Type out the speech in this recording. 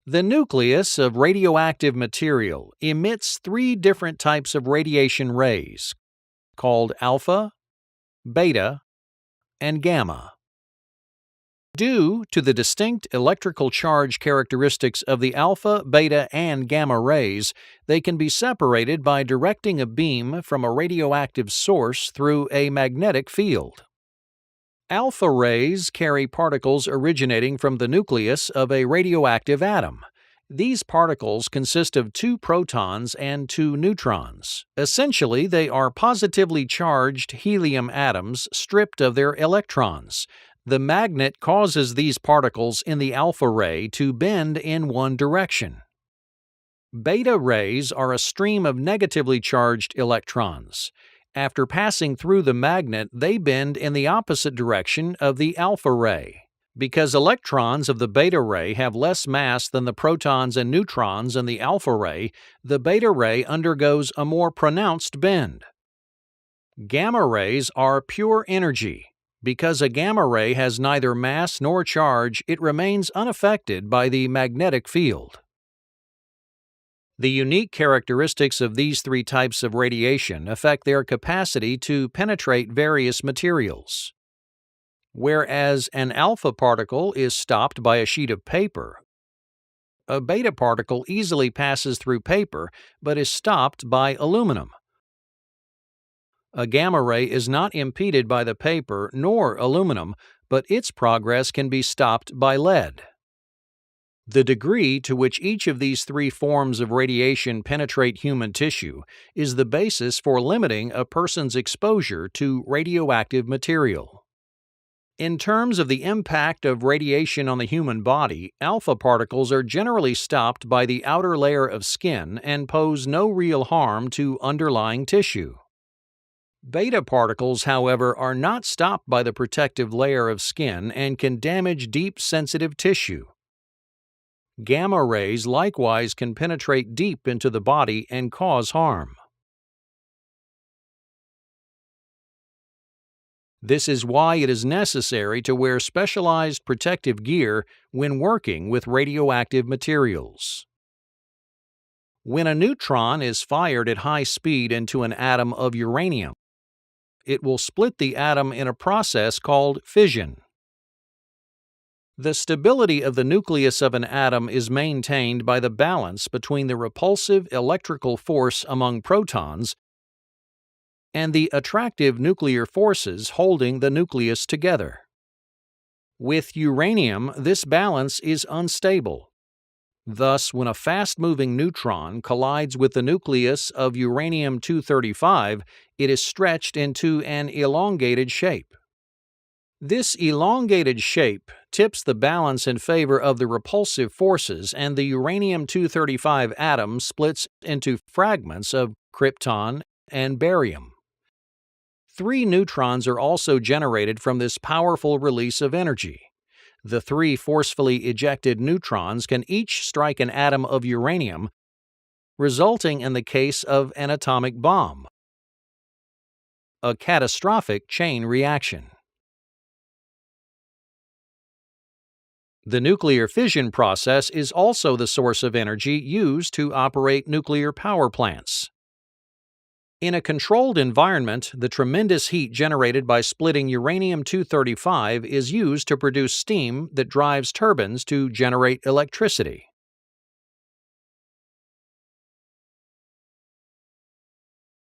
The nucleus of radioactive material emits three different types of radiation rays called alpha, beta, and gamma. Due to the distinct electrical charge characteristics of the alpha, beta, and gamma rays, they can be separated by directing a beam from a radioactive source through a magnetic field. Alpha rays carry particles originating from the nucleus of a radioactive atom. These particles consist of two protons and two neutrons. Essentially, they are positively charged helium atoms stripped of their electrons. The magnet causes these particles in the alpha ray to bend in one direction. Beta rays are a stream of negatively charged electrons. After passing through the magnet, they bend in the opposite direction of the alpha ray. Because electrons of the beta ray have less mass than the protons and neutrons in the alpha ray, the beta ray undergoes a more pronounced bend. Gamma rays are pure energy. Because a gamma ray has neither mass nor charge, it remains unaffected by the magnetic field. The unique characteristics of these three types of radiation affect their capacity to penetrate various materials. Whereas an alpha particle is stopped by a sheet of paper, a beta particle easily passes through paper but is stopped by aluminum. A gamma ray is not impeded by the paper nor aluminum, but its progress can be stopped by lead. The degree to which each of these three forms of radiation penetrate human tissue is the basis for limiting a person's exposure to radioactive material. In terms of the impact of radiation on the human body, alpha particles are generally stopped by the outer layer of skin and pose no real harm to underlying tissue. Beta particles, however, are not stopped by the protective layer of skin and can damage deep sensitive tissue. Gamma rays likewise can penetrate deep into the body and cause harm. This is why it is necessary to wear specialized protective gear when working with radioactive materials. When a neutron is fired at high speed into an atom of uranium, it will split the atom in a process called fission. The stability of the nucleus of an atom is maintained by the balance between the repulsive electrical force among protons and the attractive nuclear forces holding the nucleus together. With uranium, this balance is unstable. Thus, when a fast-moving neutron collides with the nucleus of uranium-235, it is stretched into an elongated shape. This elongated shape tips the balance in favor of the repulsive forces, and the uranium-235 atom splits into fragments of krypton and barium. 3 neutrons are also generated from this powerful release of energy. The 3 forcefully ejected neutrons can each strike an atom of uranium, resulting in the case of an atomic bomb, a catastrophic chain reaction. The nuclear fission process is also the source of energy used to operate nuclear power plants. In a controlled environment, the tremendous heat generated by splitting uranium-235 is used to produce steam that drives turbines to generate electricity.